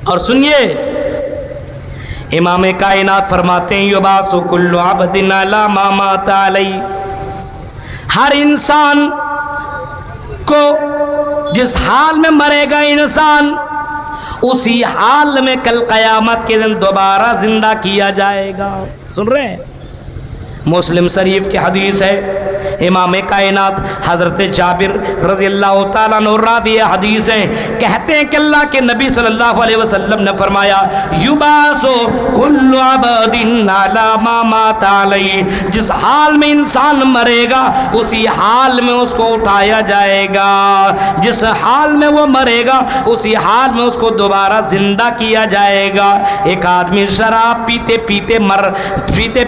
اور سنیے امام کائنات فرماتے ہیں یبعث کل عبد علی ما مات علی، ہر انسان کو جس حال میں مرے گا انسان اسی حال میں کل قیامت کے دن دوبارہ زندہ کیا جائے گا۔ سن رہے ہیں؟ مسلم شریف کی حدیث ہے، امام کائنات حضرت جابر رضی اللہ تعالیٰ عنہ راوی حدیث ہیں، کہتے ہیں کہ اللہ کے نبی صلی اللہ علیہ وسلم نے فرمایا یبعث کل عبد علی ما مات علیہ، جس حال میں انسان مرے گا اسی حال میں اس کو اٹھایا جائے گا، جس حال میں وہ مرے گا اسی حال میں اس کو دوبارہ زندہ کیا جائے گا۔ ایک آدمی شراب پیتے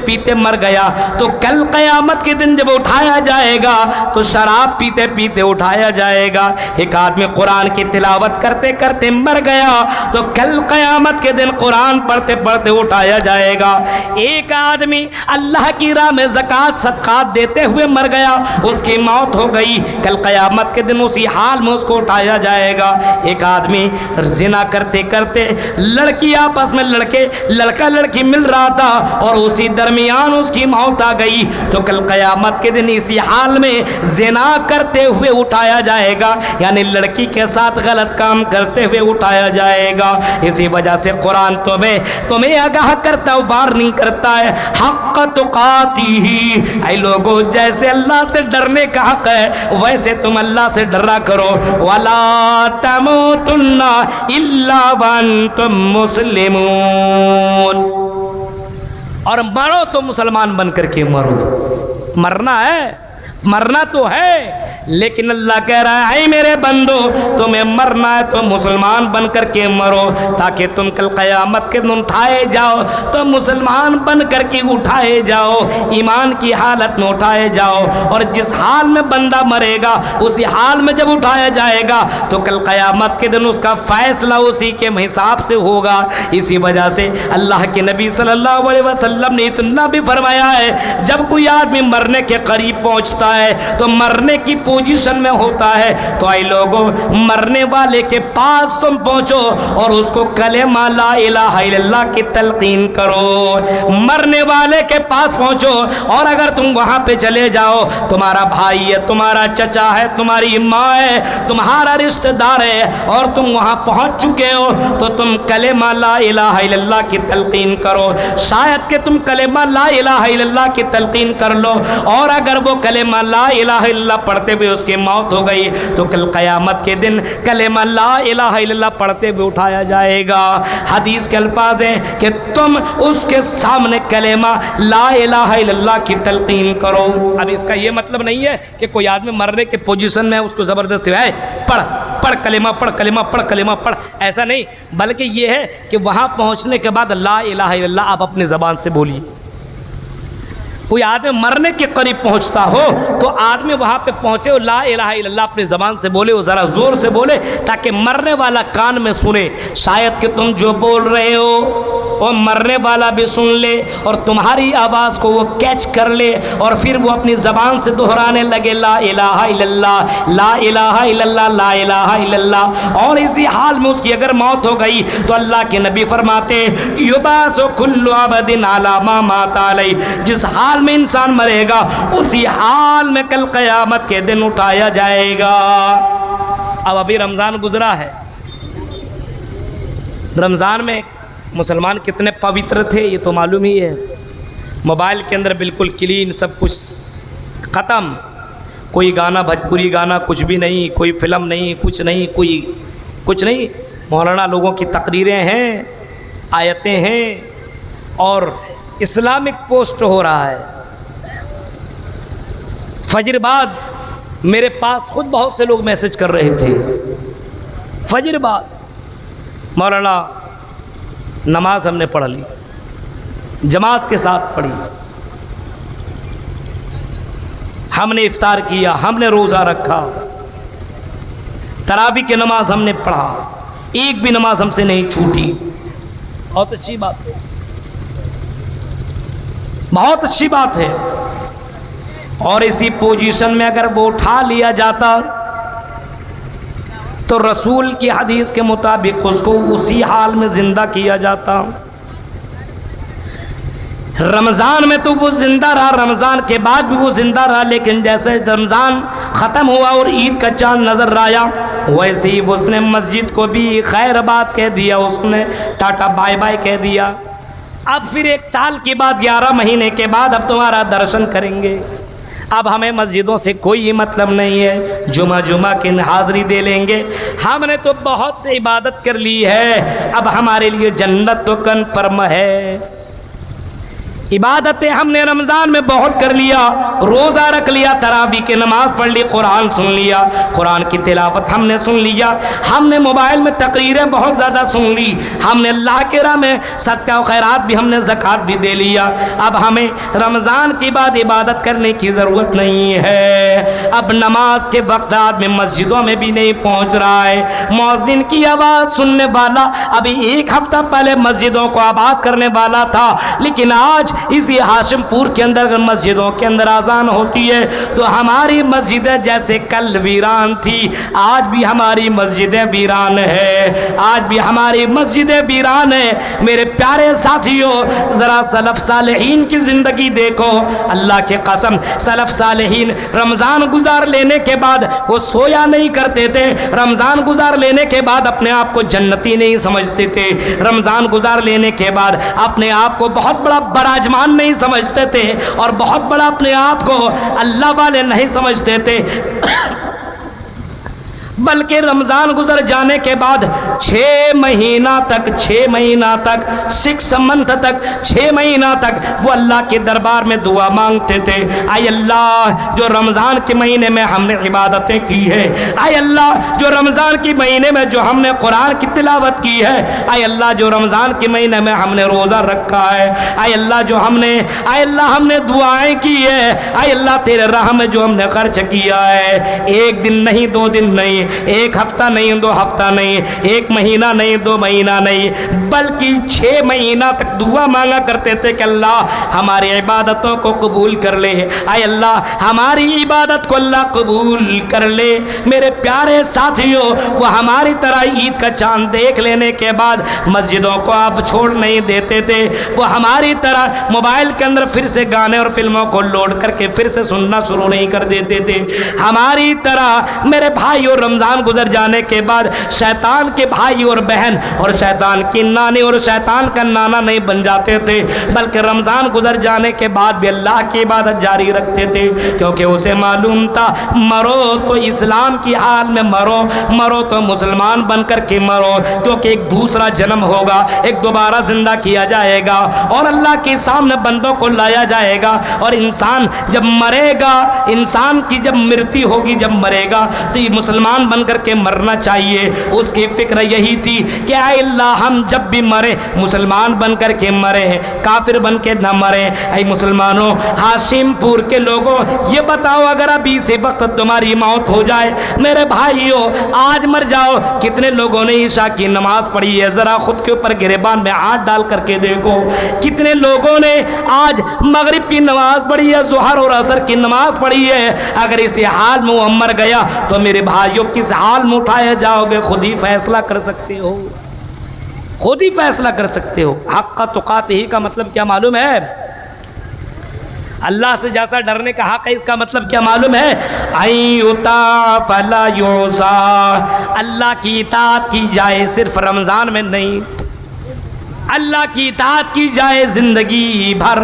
پیتے مر گیا تو کل قیامت کے دن جب اٹھایا جائے گا تو شراب پیتے پیتے اٹھایا جائے گا۔ ایک آدمی قرآن کی تلاوت کرتے کرتے مر گیا تو کل قیامت کے دن قرآن پڑھتے پڑھتے اٹھایا جائے گا۔ ایک آدمی اللہ کی راہ میں زکوٰۃ صدقات دیتے ہوئے مر گیا، اس کی موت ہو گئی، کل قیامت کے دن اسی حال میں اس کو اٹھایا جائے گا۔ ایک آدمی زنا کرتے کرتے لڑکی آپس میں لڑکا لڑکی مل رہا تھا اور اسی درمیان اس کی موت آ گئی تو کل قیامت کے دن اسی حال میں زنا کرتے ہوئے اٹھایا جائے گا، یعنی لڑکی کے ساتھ غلط کام کرتے ہوئے اٹھایا جائے گا۔ اسی وجہ سے قرآن تمہیں آگاہ کرتا ہے، وارننگ کرتا ہے، حق تقاتہ، اے لوگوں جیسے اللہ سے ڈرنے کا حق ہے ویسے تم اللہ سے ڈرا کرو، ولا تموتن الا وانتم مسلمون، اور مرو تو مسلمان بن کر کے مرو۔ مرنا تو ہے لیکن اللہ کہہ رہا ہے میرے بندو تمہیں مرنا ہے تو مسلمان بن کر کے مرو، تاکہ تم کل قیامت کے دن اٹھائے جاؤ تو مسلمان بن کر کے اٹھائے جاؤ، ایمان کی حالت میں اٹھائے جاؤ، اور جس حال میں بندہ مرے گا اسی حال میں جب اٹھایا جائے گا تو کل قیامت کے دن اس کا فیصلہ اسی کے حساب سے ہوگا۔ اسی وجہ سے اللہ کے نبی صلی اللہ علیہ وسلم نے اتنا بھی فرمایا ہے جب کوئی آدمی مرنے کے قریب پہنچتا ہے تو مرنے کی پوزیشن میں ہوتا ہے تو اے لوگوں مرنے والے کے پاس تم پہنچو اور اس کو کلمہ لا الہ الا اللہ کی تلقین کرو۔ مرنے والے کے پاس پہنچو اور اگر تم وہاں پہ چلے جاؤ، تمہارا بھائی ہے، تمہارا چچا ہے، تمہاری ماں ہے، تمہارا رشتہ دار ہے اور تم وہاں پہنچ چکے ہو تو تم کلمہ لا الہ الا اللہ کی تلقین کرو۔ شاید کہ تم کلمہ لا الہ الا اللہ کی تلقین کر لو اور اگر وہ کلمہ لا الہ الا اللہ پڑھتے ہوئے اس کی موت ہو گئی تو کل قیامت کے دن کلمہ لا الہ الا اللہ پڑھتے ہوئے اٹھایا جائے گا۔ حدیث کے الفاظ ہیں کہ تم اس کے سامنے کلمہ لا الہ الا اللہ کی تلقین کرو۔ اب اس کا یہ مطلب نہیں ہے کہ کوئی آدمی مرنے کے پوزیشن میں اس کو زبردستی ہے پڑھ کلمہ پڑھ، ایسا نہیں، بلکہ یہ ہے کہ وہاں پہنچنے کے بعد لا الہ الا اللہ آپ اپنی زبان سے بولیے۔ کوئی آدمی مرنے کے قریب پہنچتا ہو تو آدمی وہاں پہ پہنچے اور لا الہ الا اللہ اپنی زبان سے بولے، وہ ذرا زور سے بولے تاکہ مرنے والا کان میں سنے۔ شاید کہ تم جو بول رہے ہو وہ مرنے والا بھی سن لے اور تمہاری آواز کو وہ کیچ کر لے اور پھر وہ اپنی زبان سے دہرانے لگے لا الہ الا اللہ، لا الہ الا اللہ، لا الہ الا اللہ، اور اسی حال میں اس کی اگر موت ہو گئی تو اللہ کے نبی فرماتے یبعث کل عبد علی ما مات علیہ، جس حال میں انسان مرے گا اسی حال میں کل قیامت کے دن اٹھایا جائے گا۔ اب ابھی رمضان گزرا ہے، رمضان میں مسلمان کتنے پوتر تھے یہ تو معلوم ہی ہے، موبائل کے اندر بالکل کلین، سب کچھ ختم، کوئی گانا بھوجپوری گانا کچھ بھی نہیں، کوئی فلم نہیں، کچھ نہیں، مولانا لوگوں کی تقریریں ہیں، آیتیں ہیں اور اسلامک پوسٹ ہو رہا ہے۔ فجر بعد میرے پاس خود بہت سے لوگ میسج کر رہے تھے، فجر بعد مولانا نماز ہم نے پڑھ لی، جماعت کے ساتھ پڑھی، ہم نے افطار کیا، ہم نے روزہ رکھا، تراویح کی نماز ہم نے پڑھا، ایک بھی نماز ہم سے نہیں چھوٹی۔ بہت اچھی بات ہے، بہت اچھی بات ہے، اور اسی پوزیشن میں اگر وہ اٹھا لیا جاتا تو رسول کی حدیث کے مطابق اس کو اسی حال میں زندہ کیا جاتا. رمضان میں تو وہ زندہ رہا، رمضان کے بعد بھی وہ زندہ رہا، لیکن جیسے رمضان ختم ہوا اور عید کا چاند نظر آیا ویسے ہی اس نے مسجد کو بھی خیر آباد کہہ دیا، اس نے ٹاٹا بائی بائی کہہ دیا. اب پھر 1 سال کے بعد 11 مہینے کے بعد اب تمہارا درشن کریں گے. اب ہمیں مسجدوں سے کوئی مطلب نہیں ہے، جمعہ کی حاضری دے لیں گے. ہم نے تو بہت عبادت کر لی ہے، اب ہمارے لیے جنت تو کنفرم ہے. عبادتیں ہم نے رمضان میں بہت کر لیا، روزہ رکھ لیا، تراویح کی نماز پڑھ لی، قرآن سن لیا، قرآن کی تلاوت ہم نے سن لیا، ہم نے موبائل میں تقریریں بہت زیادہ سن لی، ہم نے اللہ کے راہ میں صدقہ و خیرات بھی، ہم نے زکوٰۃ بھی دے لیا. اب ہمیں رمضان کے بعد عبادت کرنے کی ضرورت نہیں ہے. اب نماز کے وقت آدمی مسجدوں میں بھی نہیں پہنچ رہا ہے. مؤذن کی آواز سننے والا ابھی 1 ہفتہ پہلے مسجدوں کو آباد کرنے والا تھا، لیکن آج اسی ہاشم پور کے اندر مسجدوں کے اندر اذان ہوتی ہے تو ہماری مسجدیں جیسے کل ویران تھی آج بھی ہماری مسجدیں ویران ہیں، آج بھی ہماری مسجدیں ویران ہیں. میرے پیارے ساتھیوں، ذرا سلف صالحین کی زندگی دیکھو. اللہ کے قسم سلف صالحین رمضان گزار لینے کے بعد وہ سویا نہیں کرتے تھے، رمضان گزار لینے کے بعد اپنے آپ کو جنتی نہیں سمجھتے تھے، رمضان گزار لینے کے بعد اپنے آپ کو بہت بڑا براجمان نہیں سمجھتے تھے اور بہت بڑا اپنے آپ کو اللہ والے نہیں سمجھتے تھے، بلکہ رمضان گزر جانے کے بعد 6 مہینہ تک 6 مہینہ تک وہ اللہ کے دربار میں دعا مانگتے تھے. اے اللہ جو رمضان کے مہینے میں ہم نے عبادتیں کی ہے، اے اللہ جو رمضان کے مہینے میں جو ہم نے قرآن کی تلاوت کی ہے، اے اللہ جو رمضان کے مہینے میں ہم نے روزہ رکھا ہے، اے اللہ جو ہم نے دعائیں کی ہے، اے اللہ تیرے راہ میں جو ہم نے خرچ کیا ہے، 1 دن نہیں 2 دن نہیں، 1 ہفتہ نہیں 2 ہفتہ نہیں، 1 مہینہ نہیں 2 مہینہ نہیں، بلکہ 6 مہینہ تک دعا مانگا کرتے تھے کہ اللہ ہماری عبادتوں کو قبول کر لے، اے اللہ ہماری عبادت کو اللہ قبول کر لے. میرے پیارے ساتھیوں، وہ ہماری طرح عید کا چاند دیکھ لینے کے بعد مسجدوں کو آپ چھوڑ نہیں دیتے تھے، وہ ہماری طرح موبائل کے اندر پھر سے گانے اور فلموں کو لوڈ کر کے پھر سے سننا شروع نہیں کر دیتے تھے. ہماری طرح میرے بھائیوں رمضان گزر جانے کے بعد شیطان کے بھائی اور بہن اور شیطان کی نانی اور شیطان کا نانا نہیں بن جاتے تھے، بلکہ رمضان گزر جانے کے بعد بھی اللہ کی عبادت جاری رکھتے تھے، کیونکہ اسے معلوم تھا مرو تو اسلام کی حال میں مرو تو مسلمان بن کر کے مرو، کیونکہ ایک دوسرا جنم ہوگا، ایک دوبارہ زندہ کیا جائے گا اور اللہ کے سامنے بندوں کو لایا جائے گا. اور انسان جب مرے گا، انسان کی جب مرتی ہوگی، جب مرے گا تو یہ مسلمان بن کر کے مرنا چاہیے. اس کی فکر یہی تھی کہ اے اللہ ہم جب بھی مرے مسلمان بن کر کے مرے، کافر بن کے نہ مرے. اے مسلمانوں، ہاشم پور کے لوگوں، یہ بتاؤ اگر ابھی اسی وقت تمہاری موت ہو جائے، میرے بھائیوں آج مر جاؤ، کتنے لوگوں نے عشاء کی نماز پڑھی ہے؟ ذرا خود کے اوپر گریبان میں ہاتھ ڈال کر کے دیکھو، کتنے لوگوں نے آج مغرب کی نماز پڑھی ہے، ظہر اور عصر کی نماز پڑھی ہے؟ اگر اسی حال میں وہ مر گیا تو میرے بھائیوں کس حال میں اٹھائے جاؤ گے؟ خود ہی فیصلہ کر سکتے ہو، خود ہی فیصلہ کر سکتے ہو. حق تقاتہ کا مطلب کیا معلوم ہے؟ اللہ سے جیسا ڈرنے کا حق ہے، اس کا مطلب کیا معلوم ہے؟ ایُطاع فلا یعصا، اللہ کی اطاعت کی جائے، صرف رمضان میں نہیں، اللہ کی اطاعت کی جائے زندگی بھر.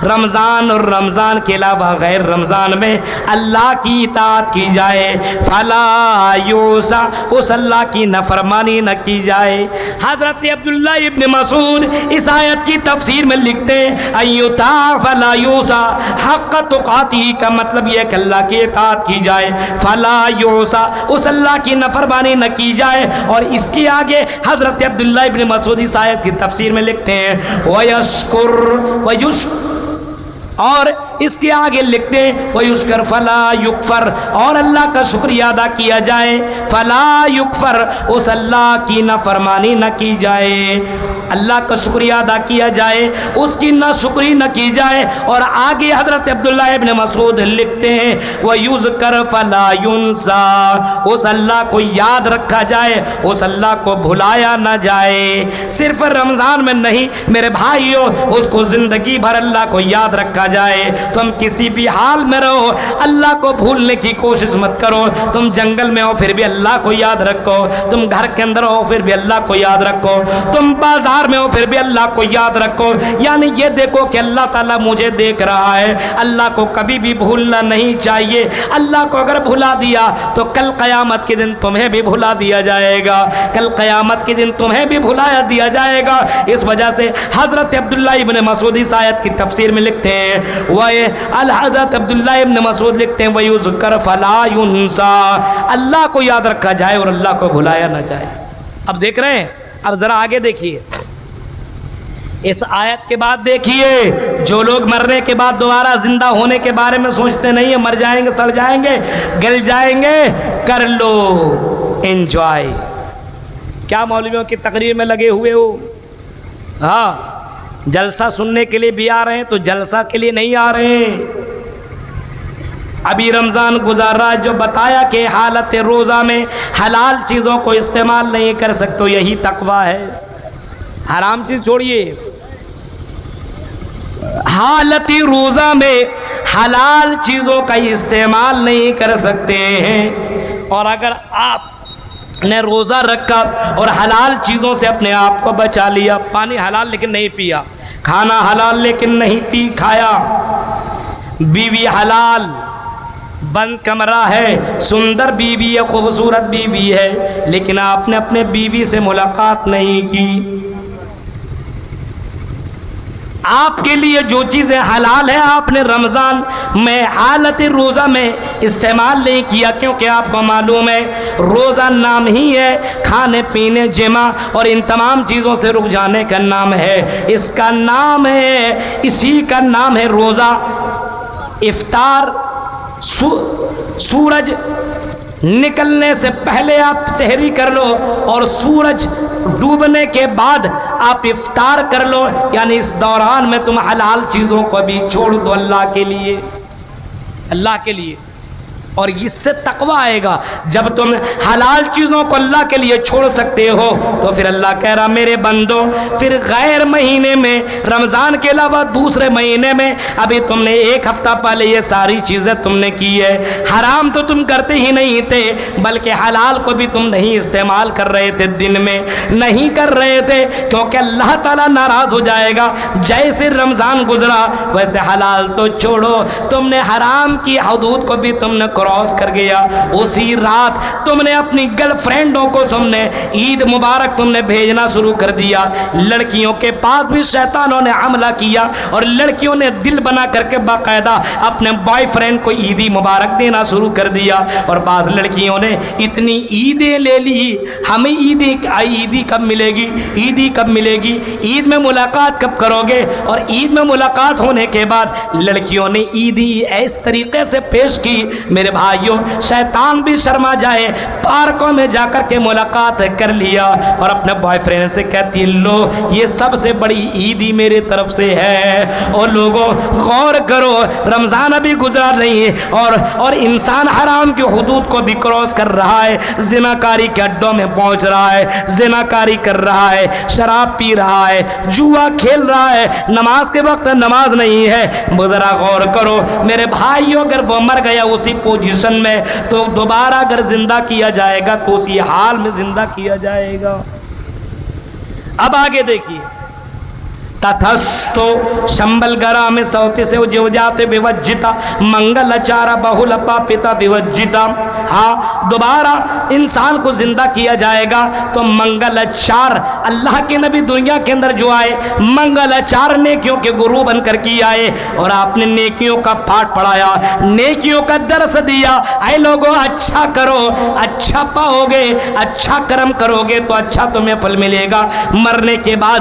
رمضان اور رمضان کے علاوہ غیر رمضان میں اللہ کی اطاعت کی جائے، فلا یعصا، اس اللہ کی نافرمانی نہ کی جائے. حضرت عبداللہ ابن مسعود اس آیت کی تفسیر میں لکھتے ہیں ایُطاع فلا یعصا، حق تقاتہ کا مطلب یہ ہے کہ اللہ کی اطاعت کی جائے، فلا یعصا، اس اللہ کی نافرمانی نہ کی جائے. اور اس کے آگے حضرت عبداللہ ابن مسعود اس آیت کی تفسیر میں لکھتے ہیں وَيَشْكُرْ اور اس کے آگے لکھتے ہیں وَيُشْكَرْ فَلَا يُكْفَرْ، اور اللہ کا شکریہ ادا کیا جائے، فَلَا يُكْفَرْ، اس اللہ کی نافرمانی نہ کی جائے. اللہ کا شکریہ ادا کیا جائے، اس کی نہ شکری نہ کی جائے۔ اور آگے حضرت عبداللہ ابن مسعود لکھتے ہیں وَيُذْكَرْ فَلَا يُنْسَى، اس اللہ کو یاد رکھا جائے، اس اللہ کو بھلایا نہ جائے۔ صرف رمضان میں نہیں میرے بھائیوں، اس کو زندگی بھر اللہ کو یاد رکھا جائے۔ تم کسی بھی حال میں رہو، اللہ کو بھولنے کی کوشش مت کرو۔ تم جنگل میں ہو پھر بھی اللہ کو یاد رکھو، تم گھر کے اندر ہو پھر بھی اللہ کو یاد رکھو، تم بازار میں ہو پھر بھی اللہ کو یاد رکھو۔ یعنی یہ دیکھو کہ اللہ تعالیٰ مجھے دیکھ رہا ہے۔ اللہ کو کبھی بھی بھولنا نہیں چاہیے۔ اللہ کو اگر بھلا دیا تو کل قیامت کے دن تمہیں بھی بھلا دیا جائے گا، کل قیامت کے دن تمہیں بھی بھلایا دیا جائے گا۔ اس وجہ سے حضرت عبداللہ ابن مسعود اس آیت کی تفسیر میں لکھتے ہیں، حضرت عبداللہ ابن مسعود لکھتے ہیں وَيُذْكَرْ فَلَا يُنْسَى، اللہ کو یاد رکھا جائے اور اللہ کو بھلایا نہ جائے۔ اب دیکھ رہے ہیں، اب ذرا آگے دیکھیے، اس آیت کے بعد دیکھیے، جو لوگ مرنے کے بعد دوبارہ زندہ ہونے کے بارے میں سوچتے نہیں ہیں، مر جائیں گے، سڑ جائیں گے، گل جائیں گے، کر لو انجوائے۔ کیا مولویوں کی تقریر میں لگے ہوئے ہو؟ ہاں، جلسہ سننے کے لیے بھی آ رہے ہیں تو جلسہ کے لیے نہیں آ رہے ہیں۔ ابھی رمضان گزار رہا، جو بتایا کہ حالت روزہ میں حلال چیزوں کو استعمال نہیں کر سکتے، یہی تقویٰ ہے۔ حرام چیز چھوڑیے، حالت روزہ میں حلال چیزوں کا استعمال نہیں کر سکتے ہیں۔ اور اگر آپ نے روزہ رکھا اور حلال چیزوں سے اپنے آپ کو بچا لیا، پانی حلال لیکن نہیں پیا، کھانا حلال لیکن نہیں کھایا، بیوی حلال، بند کمرہ ہے، سندر بیوی ہے، خوبصورت بیوی ہے، لیکن آپ نے اپنے بیوی سے ملاقات نہیں کی۔ آپ کے لیے جو چیزیں حلال ہیں آپ نے رمضان میں حالت روزہ میں استعمال نہیں کیا، کیونکہ آپ کو معلوم ہے روزہ نام ہی ہے کھانے پینے جمع اور ان تمام چیزوں سے رک جانے کا نام ہے، اس کا نام ہے، اسی کا نام ہے روزہ۔ افطار سورج نکلنے سے پہلے آپ سحری کر لو اور سورج ڈوبنے کے بعد آپ افطار کر لو، یعنی اس دوران میں تم حلال چیزوں کو بھی چھوڑ دو اللہ کے لیے، اللہ کے لیے۔ اور اس سے تقویٰ آئے گا، جب تم حلال چیزوں کو اللہ کے لیے چھوڑ سکتے ہو تو پھر اللہ کہہ رہا میرے بندو، پھر غیر مہینے میں رمضان کے علاوہ دوسرے مہینے میں ابھی تم نے ایک ہفتہ پہلے یہ ساری چیزیں تم نے کی ہے، حرام تو تم کرتے ہی نہیں تھے بلکہ حلال کو بھی تم نہیں استعمال کر رہے تھے، دن میں نہیں کر رہے تھے کیونکہ اللہ تعالیٰ ناراض ہو جائے گا۔ جیسے رمضان گزرا ویسے حلال تو چھوڑو، تم نے حرام کی حدود کو بھی تم نے کراس کر گیا۔ اسی رات تم نے اپنی گرل فرینڈوں کو تم نے عید مبارک تم نے بھیجنا شروع کر دیا، لڑکیوں کے پاس بھی شیطانوں نے حملہ کیا اور لڑکیوں نے دل بنا کر کے باقاعدہ اپنے بوائے فرینڈ کو عیدی مبارک دینا شروع کر دیا، اور بعض لڑکیوں نے اتنی عیدیں لے لی، ہمیں عیدی کب ملے گی، عیدی کب ملے گی، عید میں ملاقات کب کرو گے، اور عید میں ملاقات ہونے کے بعد لڑکیوں نے عیدی اس طریقے سے پیش کی میرے بھائیوں شیطان بھی شرما جائے، پارکوں میں جا کر کے ملاقات کر لیا اور اپنے بوائے فرینڈ سے کہتی لو یہ سب سے بڑی عیدی میرے طرف سے ہے۔ اور لوگوں غور کرو، رمضان ابھی گزرا نہیں ہے اور انسان حرام کی حدود کو بھی کراس کر رہا ہے، زناکاری کے اڈوں میں پہنچ رہا ہے، زناکاری کر رہا ہے، شراب پی رہا ہے، جوا کھیل رہا ہے، نماز کے وقت نماز نہیں ہے۔ ذرا غور کرو میرے بھائیوں، اگر وہ مر گیا اسی پوزیشن میں تو دوبارہ اگر زندہ کیا جائے گا تو اسی حال میں زندہ کیا جائے گا۔ اب آگے دیکھیے، تتھستو شمبل گرام سوتی سے جو جاتے بیوجتا منگل چارا بہل پاپتا بیوجتا۔ ہاں، دوبارہ انسان کو زندہ کیا جائے گا تو منگل چار، اللہ کے نبی دنیا کے اندر جو آئے منگل چار نیکیوں کے گرو بن کر کے آئے اور آپ نے نیکیوں کا پاٹ پڑھایا، نیکیوں کا درس دیا، اے لوگوں اچھا کرو، اچھا پاؤ گے، اچھا کرم کرو گے تو اچھا تمہیں پھل ملے گا، مرنے کے بعد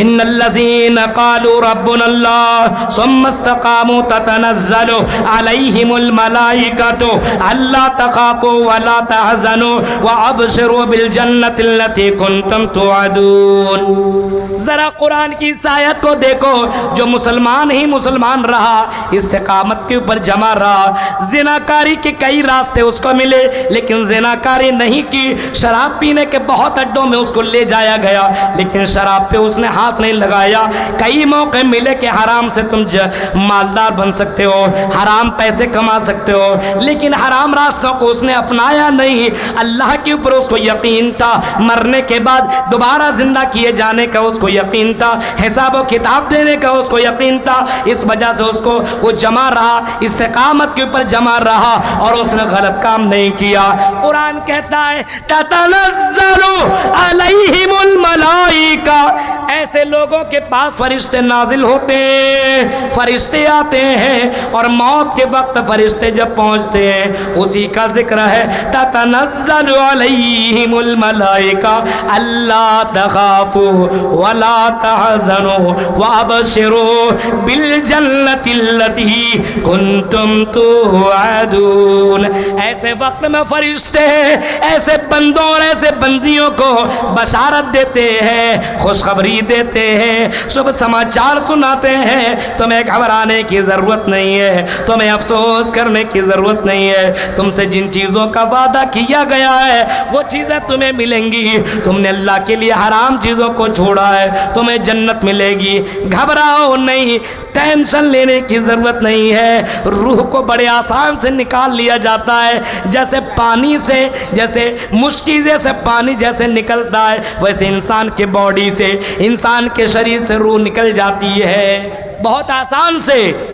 ان الذين قالوا ربنا الله ثم استقاموا تتنزل عليهم الملائكة الا تخافوا ولا تحزنوا وابشروا بالجنة التي كنتم توعدون. ذرا قرآن کی اس آیت کو دیکھو. جو مسلمان ہی مسلمان رہا, استقامت کے اوپر جمع رہا, زناکاری کے کئی راستے اس کو ملے لیکن زناکاری نہیں کی, شراب پینے کے بہت اڈوں میں اس کو لے جایا گیا لیکن شراب پہ اس نے ہاتھ نہیں لگایا. کئی موقع ملے کہ حرام سے تم مالدار بن سکتے ہو, حرام پیسے کما سکتے ہو, لیکن حرام راستوں کو اس نے اپنایا نہیں. اللہ کے اوپر اس کو یقین تھا, مرنے کے بعد دوبارہ زندہ کیے جانے کا اس کو یقین تھا, حساب و کتاب دینے کا اس کو یقین تھا. اس وجہ سے اس کو وہ جمع رہا, استقامت کے اوپر جمع رہا اور اس نے غلط کام نہیں کیا. قرآن کہتا ہے تتنزل علیہم الملائکہ, ایسے لوگوں کے پاس فرشتے نازل ہوتے ہیں, فرشتے آتے ہیں اور موت کے وقت فرشتے جب پہنچتے ہیں اسی کا ذکر ہے تتنزل علیہم الملائکہ الا تخافوا ولا تحزنوا وابشروا بالجنۃ التي کنتم توعدون. ایسے وقت میں فرشتے ایسے بندوں اور ایسے بندیوں کو بشارت دیتے ہیں, خوشخبری دیتے ہیں, صبح سماچار سناتے ہیں. تمہیں گھبرانے کی ضرورت نہیں ہے, تمہیں افسوس کرنے کی ضرورت نہیں ہے. تم سے جن چیزوں کا وعدہ کیا گیا ہے وہ چیزیں تمہیں ملیں گی. تم نے اللہ کے لیے حرام چیزوں کو چھوڑا ہے, تمہیں جنت ملے گی. گھبراؤ نہیں, ٹینشن لینے کی ضرورت نہیں ہے. روح کو بڑے آسان سے نکال لیا جاتا ہے, جیسے پانی سے, جیسے مشکیزے سے پانی جیسے نکلتا ہے ویسے انسان کے باڈی سے, انسان کے شریر سے روح نکل جاتی ہے بہت آسان سے.